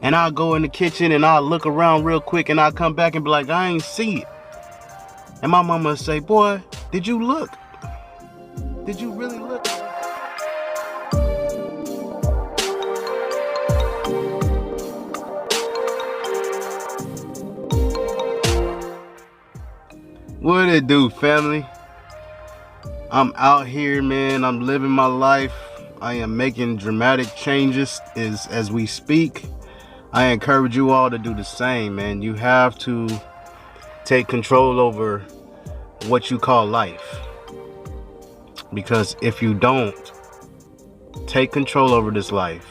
And I'll go in the kitchen and I'll look around real quick and I'll come back and be like, I ain't see it. And my mama will say, boy, did you look? Did you really look? What it do, family? I'm out here, man. I'm living my life. I am making dramatic changes as we speak. I encourage you all to do the same, man. You have to take control over what you call life. Because if you don't take control over this life,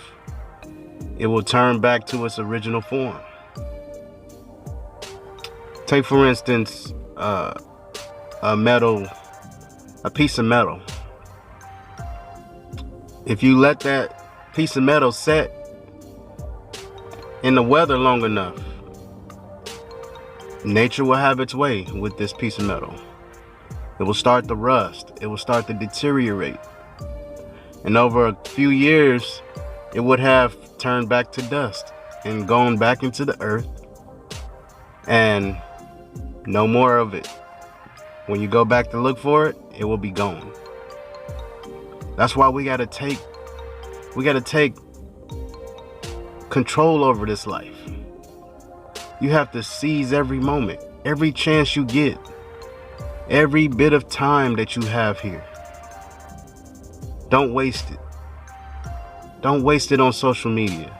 it will turn back to its original form. Take, for instance, a piece of metal. If you let that piece of metal set in the weather long enough, nature will have its way with this piece of metal. It will start to rust. It will start to deteriorate. And over a few years, it would have turned back to dust and gone back into the earth, and no more of it. When you go back to look for it, it will be gone. That's why we gotta take control over this life. You have to seize every moment, every chance you get, every bit of time that you have here. Don't waste it. Don't waste it on social media.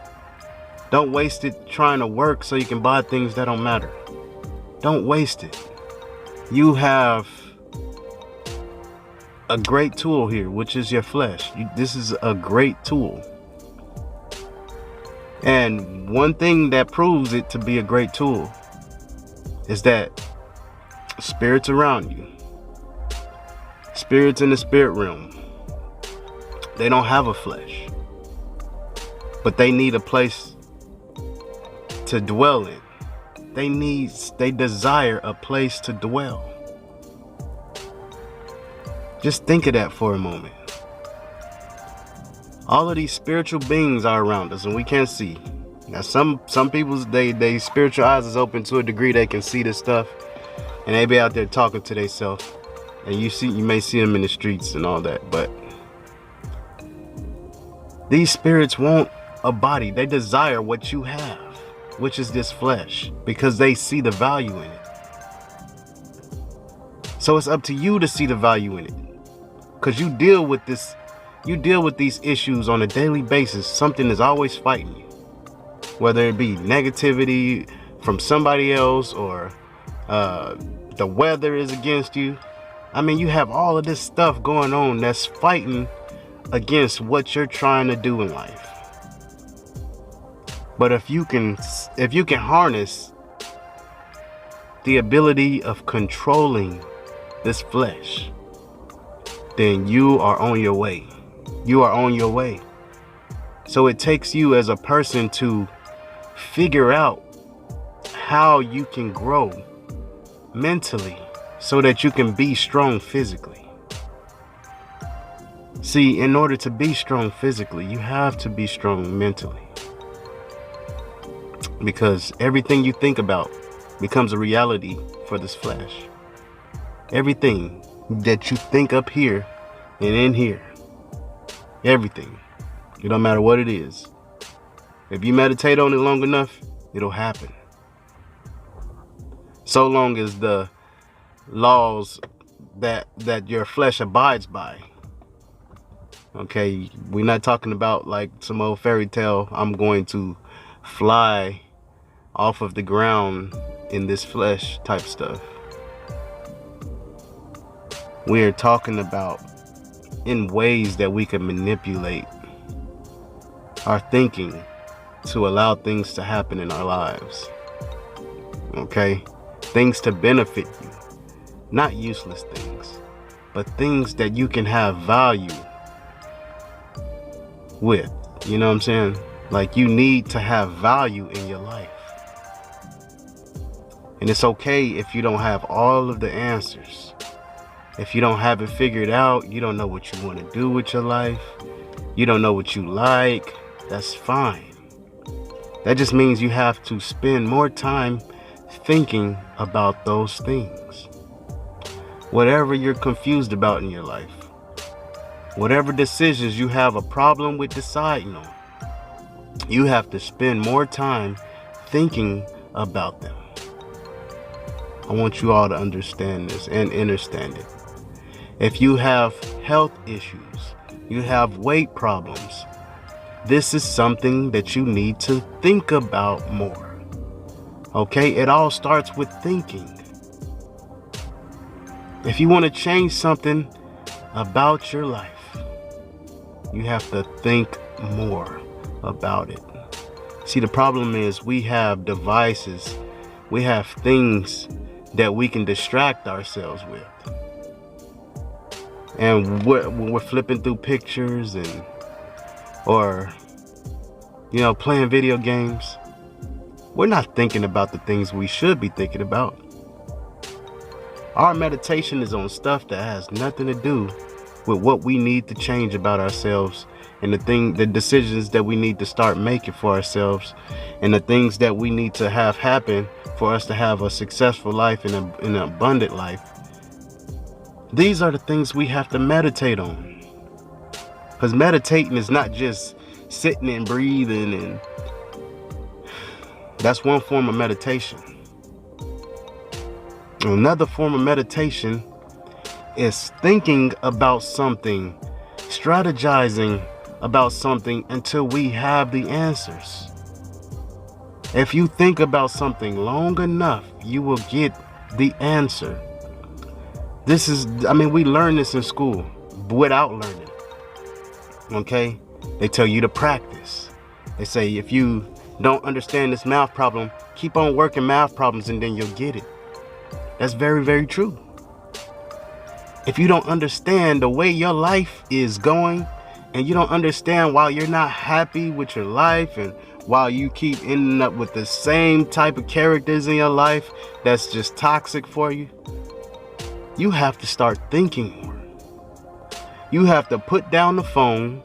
Don't waste it trying to work so you can buy things that don't matter. Don't waste it. You have a great tool here, which is your flesh. This is a great tool. And one thing that proves it to be a great tool is that spirits around you, spirits in the spirit realm, they don't have a flesh, but they need a place to dwell in. They desire a place to dwell. Just think of that for a moment. All of these spiritual beings are around us and we can't see. Now some people's they spiritual eyes is open to a degree they can see this stuff, and they be out there talking to themselves, and you may see them in the streets and all that, but these spirits want a body. They desire what you have, which is this flesh, because they see the value in it. So it's up to you to see the value in it, because you deal with these issues on a daily basis. Something is always fighting you, whether it be negativity from somebody else or the weather is against you. I mean, you have all of this stuff going on that's fighting against what you're trying to do in life. But if you can harness the ability of controlling this flesh, then you are on your way. You are on your way. So it takes you as a person to figure out how you can grow mentally so that you can be strong physically. See, in order to be strong physically, you have to be strong mentally. Because everything you think about becomes a reality for this flesh. Everything that you think up here and in here, everything, it don't matter what it is. If you meditate on it long enough, it'll happen. So long as the laws that your flesh abides by. Okay, we're not talking about like some old fairy tale, I'm going to fly off of the ground in this flesh type stuff. We're talking about in ways that we can manipulate our thinking to allow things to happen in our lives. Okay? Things to benefit you. Not useless things, but things that you can have value with. You know what I'm saying? Like, you need to have value in your life. And it's okay if you don't have all of the answers. If you don't have it figured out, you don't know what you want to do with your life, you don't know what you like, that's fine. That just means you have to spend more time thinking about those things. Whatever you're confused about in your life, whatever decisions you have a problem with deciding on, you have to spend more time thinking about them. I want you all to understand this and understand it. If you have health issues, you have weight problems, this is something that you need to think about more. Okay? It all starts with thinking. If you want to change something about your life, you have to think more about it. See, the problem is we have devices, we have things that we can distract ourselves with. And we're flipping through pictures or playing video games. We're not thinking about the things we should be thinking about. Our meditation is on stuff that has nothing to do with what we need to change about ourselves, and the decisions that we need to start making for ourselves, and the things that we need to have happen for us to have a successful life and an abundant life. These are the things we have to meditate on. Because meditating is not just sitting and breathing, and that's one form of meditation. Another form of meditation is thinking about something, strategizing about something until we have the answers. If you think about something long enough, you will get the answer. We learn this in school without learning. Okay? They tell you to practice. They say if you don't understand this math problem, keep on working math problems and then you'll get it. That's very, very true. If you don't understand the way your life is going, and you don't understand why you're not happy with your life, and while you keep ending up with the same type of characters in your life that's just toxic for you, you have to start thinking more. You have to put down the phone.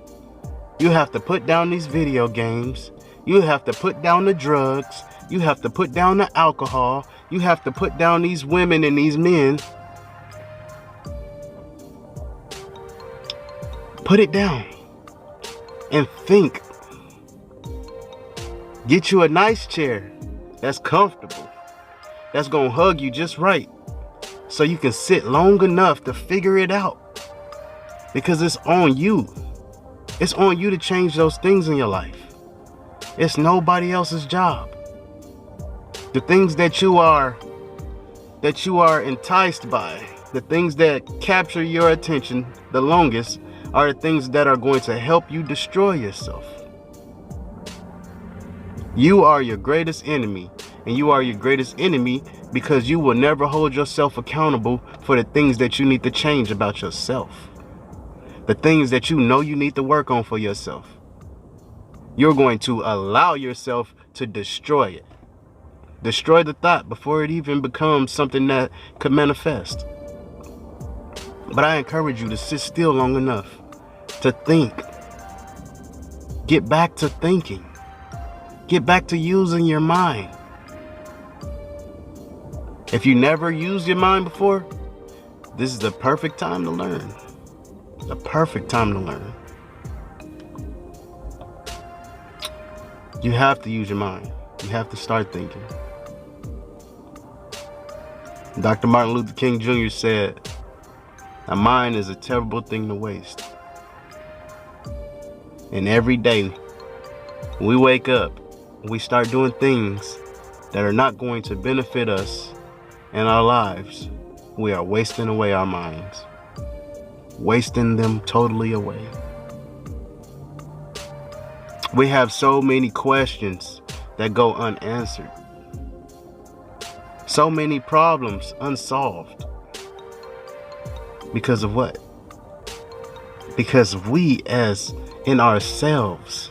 You have to put down these video games. You have to put down the drugs. You have to put down the alcohol. You have to put down these women and these men. Put it down and think. Get you a nice chair that's comfortable, that's gonna hug you just right, so you can sit long enough to figure it out. Because it's on you. It's on you to change those things in your life. It's nobody else's job. The things that you are enticed by, the things that capture your attention the longest, are the things that are going to help you destroy yourself. You are your greatest enemy, and you are your greatest enemy because you will never hold yourself accountable for the things that you need to change about yourself. The things that you know you need to work on for yourself. You're going to allow yourself to destroy it. Destroy the thought before it even becomes something that could manifest. But I encourage you to sit still long enough to think. Get back to thinking. Get back to using your mind. If you never used your mind before, this is the perfect time to learn. The perfect time to learn. You have to use your mind. You have to start thinking. Dr. Martin Luther King Jr. said, "A mind is a terrible thing to waste." And every day we wake up, we start doing things that are not going to benefit us in our lives. We are wasting away our minds. Wasting them totally away. We have so many questions that go unanswered. So many problems unsolved. Because of what? Because we as in ourselves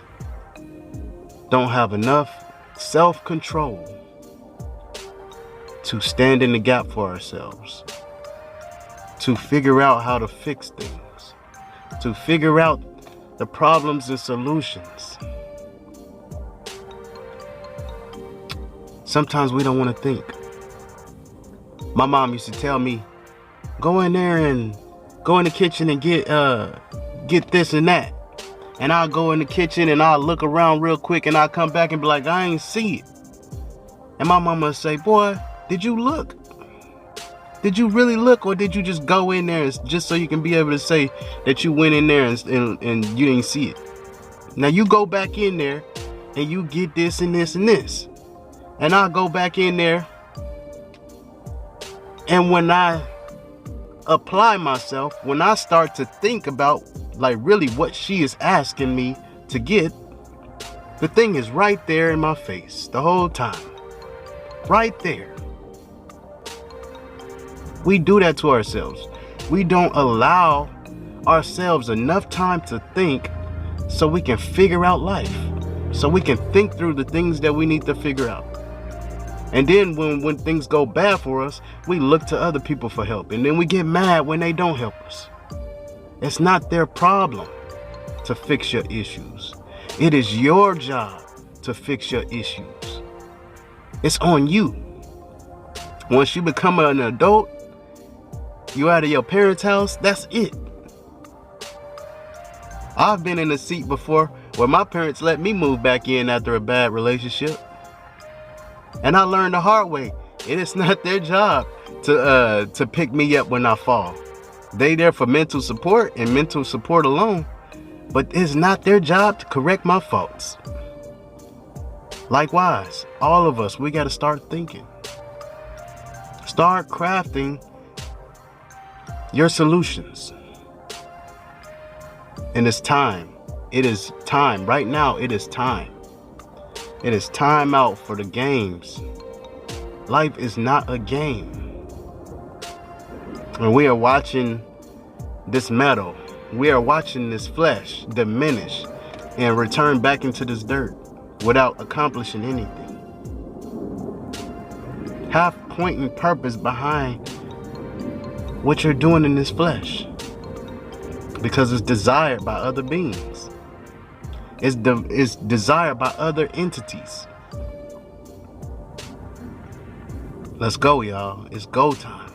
don't have enough self-control to stand in the gap for ourselves, to figure out how to fix things, to figure out the problems and solutions. Sometimes we don't want to think. My mom used to tell me, go in there and go in the kitchen and get this and that. And I'll go in the kitchen and I'll look around real quick and I'll come back and be like, I ain't see it. And my mama would say, boy, did you look? Did you really look, or did you just go in there just so you can be able to say that you went in there and you didn't see it? Now you go back in there and you get this and this and this. And I'll go back in there, and when I apply myself, when I start to think about like really what she is asking me to get, the thing is right there in my face the whole time. Right there. We do that to ourselves. We don't allow ourselves enough time to think so we can figure out life. So we can think through the things that we need to figure out. And then when things go bad for us, we look to other people for help. And then we get mad when they don't help us. It's not their problem to fix your issues. It is your job to fix your issues. It's on you. Once you become an adult, you out of your parents' house, that's it. I've been in a seat before where my parents let me move back in after a bad relationship. And I learned the hard way. It is not their job to pick me up when I fall. They there for mental support and mental support alone. But it's not their job to correct my faults. Likewise, all of us, we got to start thinking. Start crafting your solutions. And it's time. It is time. Right now, it is time. It is time out for the games. Life is not a game. And we are watching this metal. We are watching this flesh diminish and return back into this dirt without accomplishing anything. Have point and purpose behind what you're doing in this flesh, because it's desired by other beings. It's desired by other entities. Let's go, y'all. It's go time.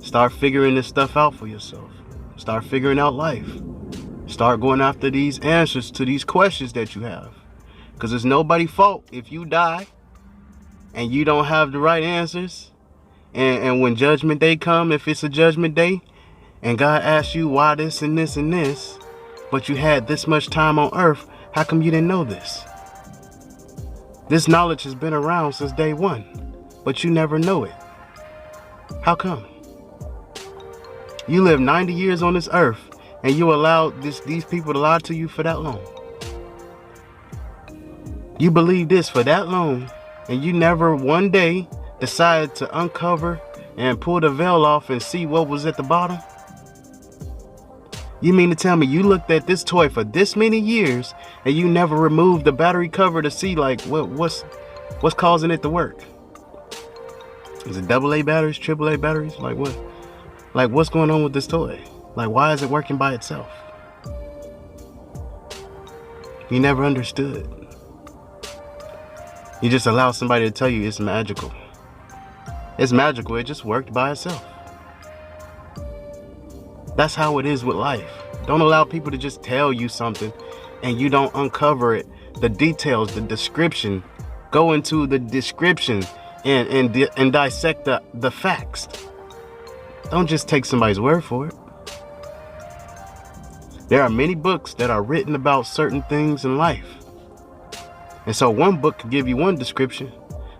Start figuring this stuff out for yourself. Start figuring out life. Start going after these answers to these questions that you have. Because it's nobody's fault if you die and you don't have the right answers. And when judgment day come, if it's a judgment day, and God asks you why this and this and this, but you had this much time on earth, how come you didn't know this? This knowledge has been around since day one, but you never know it. How come? You live 90 years on this earth, and you allowed these people to lie to you for that long. You believe this for that long, and you never one day decided to uncover and pull the veil off and see what was at the bottom? You mean to tell me you looked at this toy for this many years and you never removed the battery cover to see like what's causing it to work? Is it AA batteries, AAA batteries? Like what? Like what's going on with this toy? Like why is it working by itself? You never understood. You just allow somebody to tell you it's magical. It's magical, it just worked by itself. That's how it is with life. Don't allow people to just tell you something and you don't uncover it, the details, the description. Go into the description and dissect the facts. Don't just take somebody's word for it. There are many books that are written about certain things in life. And so one book could give you one description.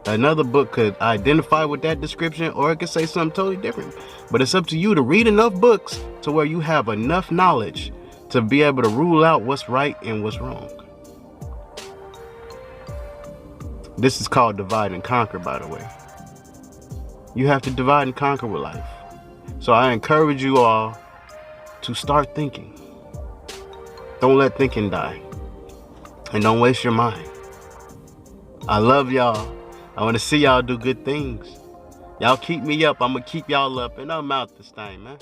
Another book could identify with that description, or it could say something totally different. But it's up to you to read enough books to where you have enough knowledge to be able to rule out what's right and what's wrong. This is called divide and conquer, by the way. You have to divide and conquer with life. So I encourage you all to start thinking. Don't let thinking die. And don't waste your mind. I love y'all. I want to see y'all do good things. Y'all keep me up. I'm going to keep y'all up. And I'm out this thing, man.